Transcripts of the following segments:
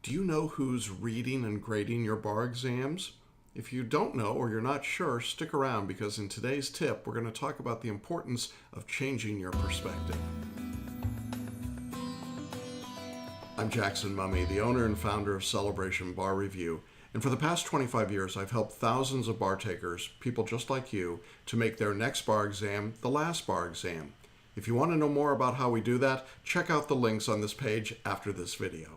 Do you know who's reading and grading your bar exams? If you don't know or you're not sure, stick around because in today's tip, we're going to talk about the importance of changing your perspective. I'm Jackson Mummy, the owner and founder of Celebration Bar Review, and for the past 25 years, I've helped thousands of bar takers, people just like you, to make their next bar exam the last bar exam. If you want to know more about how we do that, check out the links on this page after this video.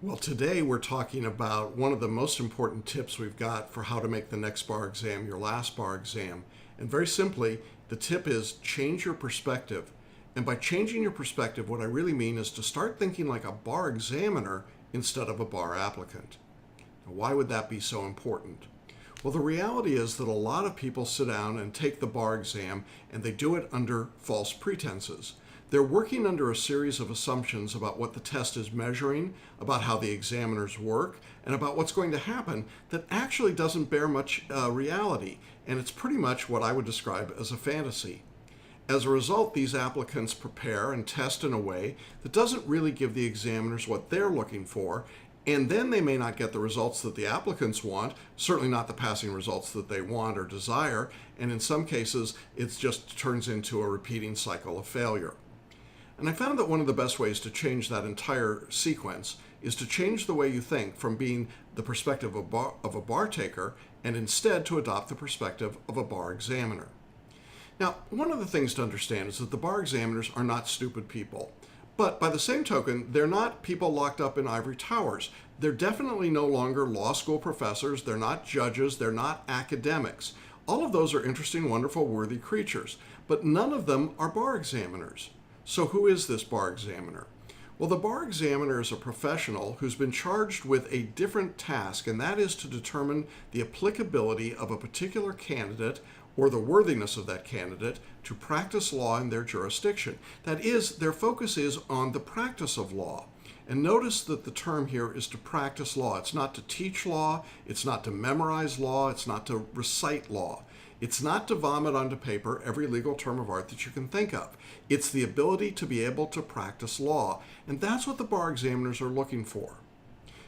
Well, today we're talking about one of the most important tips we've got for how to make the next bar exam your last bar exam. And very simply, the tip is change your perspective. And by changing your perspective, what I really mean is to start thinking like a bar examiner instead of a bar applicant. Now, why would that be so important? Well, the reality is that a lot of people sit down and take the bar exam and they do it under false pretenses. They're working under a series of assumptions about what the test is measuring, about how the examiners work, and about what's going to happen that actually doesn't bear much reality, and it's pretty much what I would describe as a fantasy. As a result, these applicants prepare and test in a way that doesn't really give the examiners what they're looking for, and then they may not get the results that the applicants want, certainly not the passing results that they want or desire, and in some cases, it just turns into a repeating cycle of failure. And I found that one of the best ways to change that entire sequence is to change the way you think from being the perspective of a bar taker and instead to adopt the perspective of a bar examiner. Now, one of the things to understand is that the bar examiners are not stupid people. But by the same token, they're not people locked up in ivory towers. They're definitely no longer law school professors. They're not judges. They're not academics. All of those are interesting, wonderful, worthy creatures. But none of them are bar examiners. So who is this bar examiner? Well, the bar examiner is a professional who's been charged with a different task, and that is to determine the applicability of a particular candidate or the worthiness of that candidate to practice law in their jurisdiction. That is, their focus is on the practice of law. And notice that the term here is to practice law. It's not to teach law, it's not to memorize law, it's not to recite law. It's not to vomit onto paper every legal term of art that you can think of. It's the ability to be able to practice law, and that's what the bar examiners are looking for.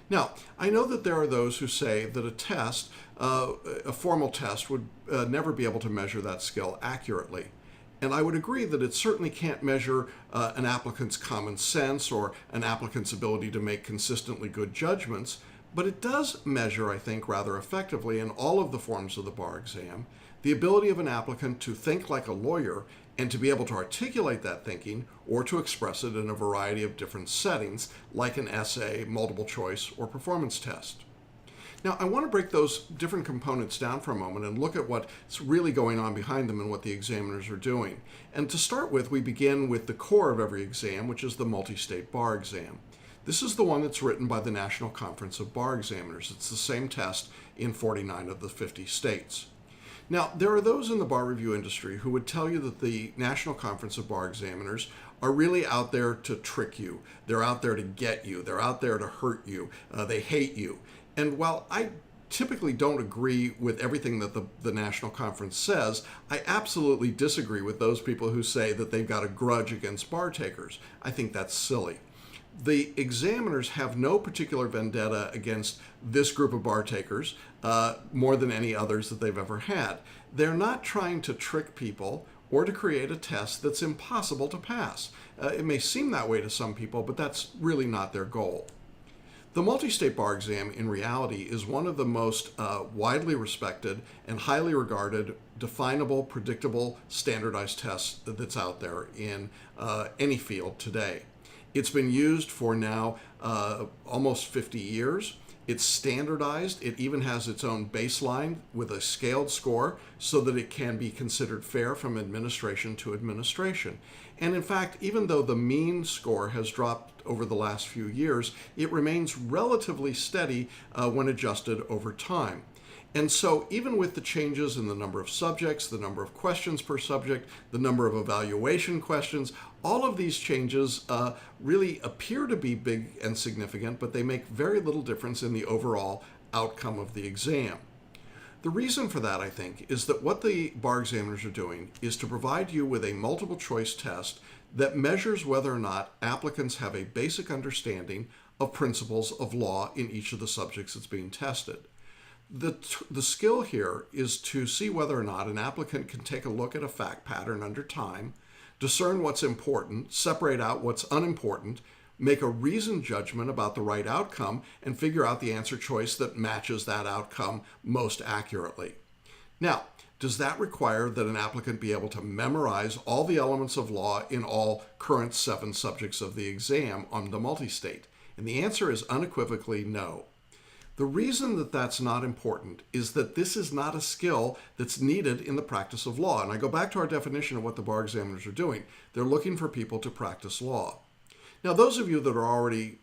Now, I know that there are those who say that a test, a formal test, would never be able to measure that skill accurately. And I would agree that it certainly can't measure an applicant's common sense or an applicant's ability to make consistently good judgments, but it does measure, I think, rather effectively in all of the forms of the bar exam, the ability of an applicant to think like a lawyer and to be able to articulate that thinking or to express it in a variety of different settings, like an essay, multiple choice, or performance test. Now, I want to break those different components down for a moment and look at what's really going on behind them and what the examiners are doing. And to start with, we begin with the core of every exam, which is the multi-state bar exam. This is the one that's written by the National Conference of Bar Examiners. It's the same test in 49 of the 50 states. Now, there are those in the bar review industry who would tell you that the National Conference of Bar Examiners are really out there to trick you. They're out there to get you. They're out there to hurt you. They hate you. And while I typically don't agree with everything that the National Conference says, I absolutely disagree with those people who say that they've got a grudge against bar takers. I think that's silly. The examiners have no particular vendetta against this group of bar takers, more than any others that they've ever had. They're not trying to trick people or to create a test that's impossible to pass. It may seem that way to some people, but that's really not their goal. The multi-state bar exam, in reality, is one of the most widely respected and highly regarded, definable, predictable, standardized tests that's out there in any field today. It's been used for now almost 50 years. It's standardized. It even has its own baseline with a scaled score so that it can be considered fair from administration to administration. And in fact, even though the mean score has dropped over the last few years, it remains relatively steady when adjusted over time. And so even with the changes in the number of subjects, the number of questions per subject, the number of evaluation questions, all of these changes really appear to be big and significant, but they make very little difference in the overall outcome of the exam. The reason for that, I think, is that what the bar examiners are doing is to provide you with a multiple choice test that measures whether or not applicants have a basic understanding of principles of law in each of the subjects that's being tested. The skill here is to see whether or not an applicant can take a look at a fact pattern under time, discern what's important, separate out what's unimportant, make a reasoned judgment about the right outcome, and figure out the answer choice that matches that outcome most accurately. Now, does that require that an applicant be able to memorize all the elements of law in all current 7 subjects of the exam on the multi-state? And the answer is unequivocally no. The reason that that's not important is that this is not a skill that's needed in the practice of law. And I go back to our definition of what the bar examiners are doing. They're looking for people to practice law. Now, those of you that are already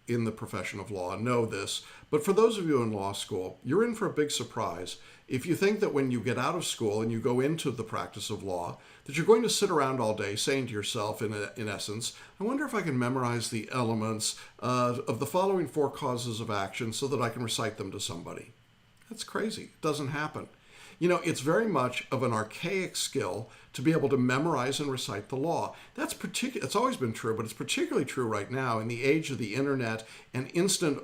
in the profession of law know this, but for those of you in law school, you're in for a big surprise if you think that when you get out of school and you go into the practice of law, that you're going to sit around all day saying to yourself, in essence, I wonder if I can memorize the elements of the following 4 causes of action so that I can recite them to somebody. That's crazy. It doesn't happen. You know, it's very much of an archaic skill to be able to memorize and recite the law. It's always been true, but it's particularly true right now in the age of the internet and instant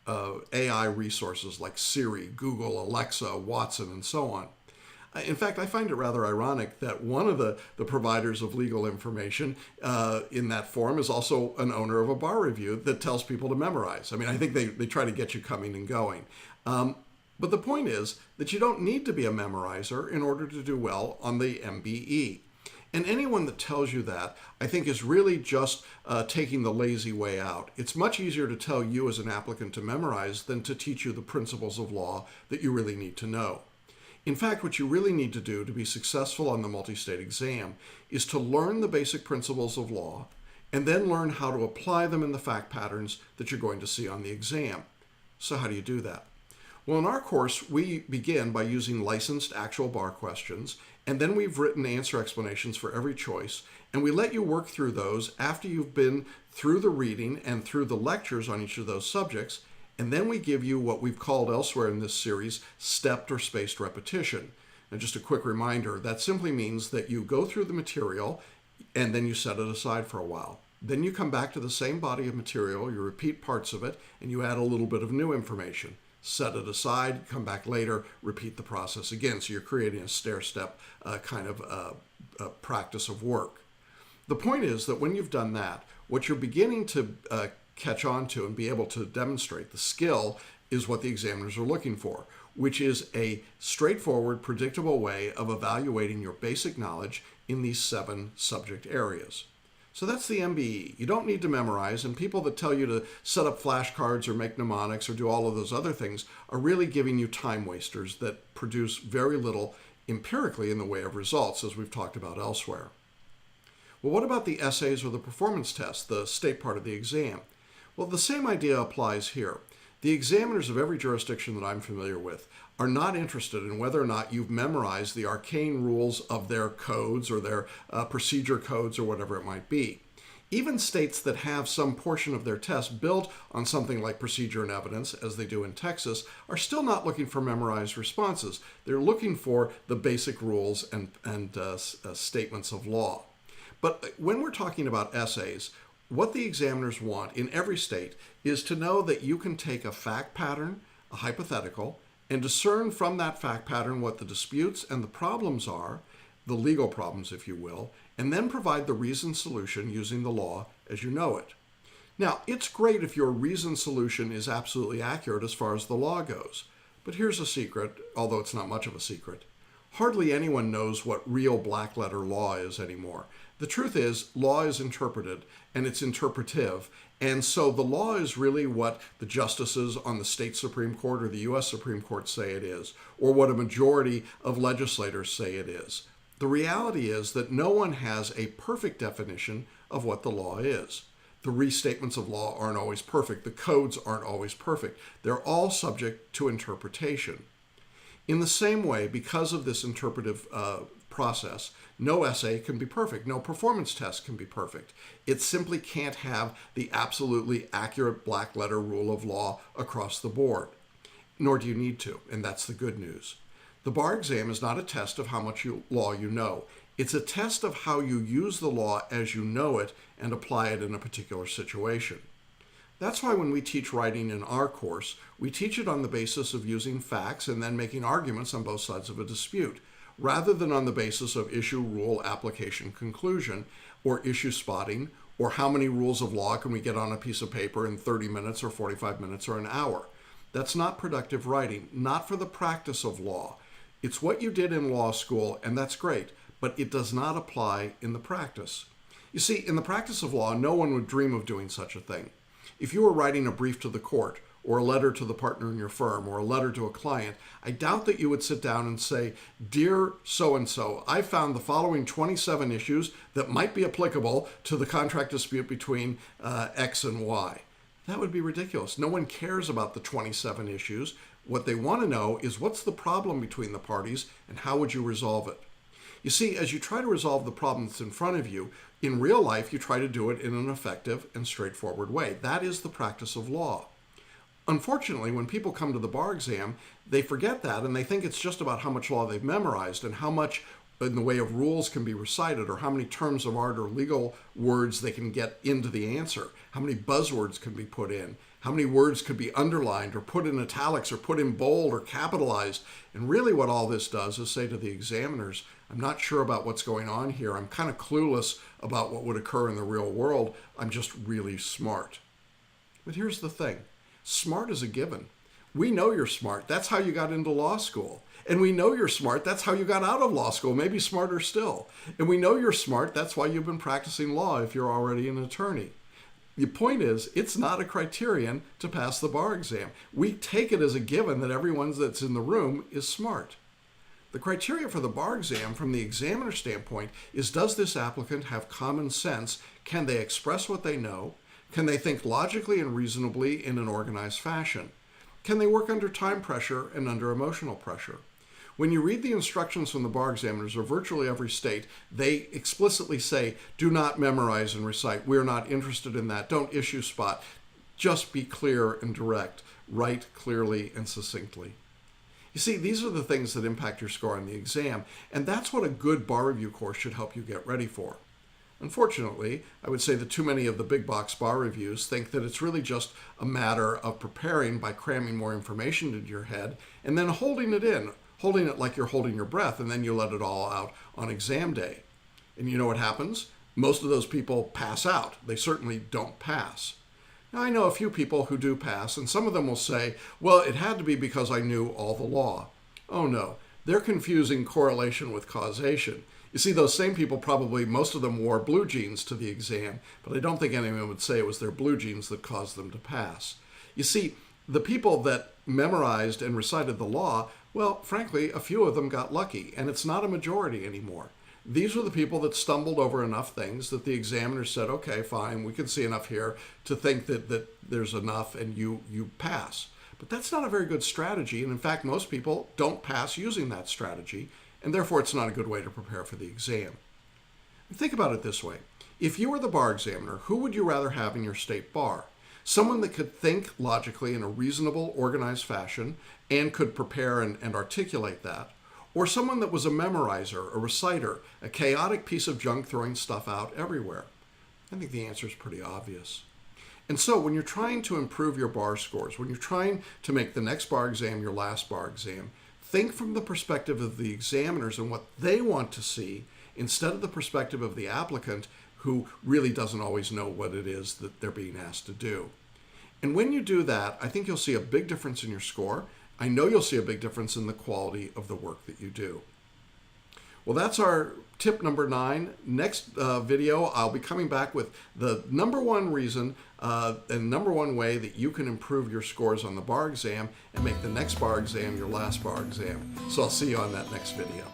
AI resources like Siri, Google, Alexa, Watson, and so on. In fact, I find it rather ironic that one of the providers of legal information in that forum is also an owner of a bar review that tells people to memorize. I mean, I think they try to get you coming and going. But the point is that you don't need to be a memorizer in order to do well on the MBE. And anyone that tells you that, I think, is really just taking the lazy way out. It's much easier to tell you as an applicant to memorize than to teach you the principles of law that you really need to know. In fact, what you really need to do to be successful on the multi-state exam is to learn the basic principles of law and then learn how to apply them in the fact patterns that you're going to see on the exam. So how do you do that? Well, in our course, we begin by using licensed actual bar questions, and then we've written answer explanations for every choice, and we let you work through those after you've been through the reading and through the lectures on each of those subjects, and then we give you what we've called elsewhere in this series stepped or spaced repetition. And just a quick reminder, that simply means that you go through the material and then you set it aside for a while. Then you come back to the same body of material, you repeat parts of it, and you add a little bit of new information. Set it aside, come back later, repeat the process again. So you're creating a stair-step kind of practice of work. The point is that when you've done that, what you're beginning to catch on to and be able to demonstrate, the skill, is what the examiners are looking for, which is a straightforward, predictable way of evaluating your basic knowledge in these 7 subject areas. So that's the MBE. You don't need to memorize, and people that tell you to set up flashcards or make mnemonics or do all of those other things are really giving you time wasters that produce very little empirically in the way of results, as we've talked about elsewhere. Well, what about the essays or the performance test, the state part of the exam? Well, the same idea applies here. The examiners of every jurisdiction that I'm familiar with are not interested in whether or not you've memorized the arcane rules of their codes or their procedure codes or whatever it might be. Even states that have some portion of their test built on something like procedure and evidence, as they do in Texas, are still not looking for memorized responses. They're looking for the basic rules and statements of law. But when we're talking about essays, what the examiners want in every state is to know that you can take a fact pattern, a hypothetical, and discern from that fact pattern what the disputes and the problems are, the legal problems, if you will, and then provide the reasoned solution using the law as you know it. Now, it's great if your reasoned solution is absolutely accurate as far as the law goes. But here's a secret, although it's not much of a secret. Hardly anyone knows what real black letter law is anymore. The truth is, law is interpreted, and it's interpretive, and so the law is really what the justices on the state Supreme Court or the U.S. Supreme Court say it is, or what a majority of legislators say it is. The reality is that no one has a perfect definition of what the law is. The restatements of law aren't always perfect. The codes aren't always perfect. They're all subject to interpretation. In the same way, because of this interpretive process, no essay can be perfect. No performance test can be perfect. It simply can't have the absolutely accurate black letter rule of law across the board. Nor do you need to, and that's the good news. The bar exam is not a test of how much law you know. It's a test of how you use the law as you know it and apply it in a particular situation. That's why when we teach writing in our course, we teach it on the basis of using facts and then making arguments on both sides of a dispute, rather than on the basis of issue, rule, application, conclusion, or issue spotting, or how many rules of law can we get on a piece of paper in 30 minutes or 45 minutes or an hour. That's not productive writing, not for the practice of law. It's what you did in law school, and that's great, but it does not apply in the practice. You see, in the practice of law, no one would dream of doing such a thing. If you were writing a brief to the court, or a letter to the partner in your firm, or a letter to a client, I doubt that you would sit down and say, "Dear so-and-so, I found the following 27 issues that might be applicable to the contract dispute between X and Y." That would be ridiculous. No one cares about the 27 issues. What they want to know is what's the problem between the parties and how would you resolve it? You see, as you try to resolve the problem that's in front of you, in real life, you try to do it in an effective and straightforward way. That is the practice of law. Unfortunately, when people come to the bar exam, they forget that and they think it's just about how much law they've memorized and how much in the way of rules can be recited or how many terms of art or legal words they can get into the answer, how many buzzwords can be put in, how many words could be underlined or put in italics or put in bold or capitalized. And really what all this does is say to the examiners, I'm not sure about what's going on here. I'm kind of clueless about what would occur in the real world. I'm just really smart. But here's the thing. Smart is a given. We know you're smart. That's how you got into law school. And we know you're smart. That's how you got out of law school, maybe smarter still. And we know you're smart. That's why you've been practicing law if you're already an attorney. The point is, it's not a criterion to pass the bar exam. We take it as a given that everyone that's in the room is smart. The criteria for the bar exam from the examiner standpoint is, does this applicant have common sense? Can they express what they know? Can they think logically and reasonably in an organized fashion? Can they work under time pressure and under emotional pressure? When you read the instructions from the bar examiners of virtually every state, they explicitly say, do not memorize and recite. We're not interested in that. Don't issue spot. Just be clear and direct. Write clearly and succinctly. You see, these are the things that impact your score on the exam, and that's what a good bar review course should help you get ready for. Unfortunately, I would say that too many of the big box bar reviews think that it's really just a matter of preparing by cramming more information into your head and then holding it like you're holding your breath, and then you let it all out on exam day. And you know what happens? Most of those people pass out. They certainly don't pass. Now, I know a few people who do pass, and some of them will say, well, it had to be because I knew all the law. Oh no, they're confusing correlation with causation. You see, those same people probably, most of them wore blue jeans to the exam, but I don't think anyone would say it was their blue jeans that caused them to pass. You see, the people that memorized and recited the law, well, frankly, a few of them got lucky, and it's not a majority anymore. These were the people that stumbled over enough things that the examiner said, okay, fine, we can see enough here to think that there's enough and you pass. But that's not a very good strategy, and in fact, most people don't pass using that strategy, and therefore it's not a good way to prepare for the exam. Think about it this way. If you were the bar examiner, who would you rather have in your state bar? Someone that could think logically in a reasonable, organized fashion and could prepare and articulate that, or someone that was a memorizer, a reciter, a chaotic piece of junk throwing stuff out everywhere? I think the answer is pretty obvious. And so when you're trying to improve your bar scores, when you're trying to make the next bar exam your last bar exam, think from the perspective of the examiners and what they want to see instead of the perspective of the applicant who really doesn't always know what it is that they're being asked to do. And when you do that, I think you'll see a big difference in your score. I know you'll see a big difference in the quality of the work that you do. Well, that's our tip number 9. Next video, I'll be coming back with the number one reason and number one way that you can improve your scores on the bar exam and make the next bar exam your last bar exam. So I'll see you on that next video.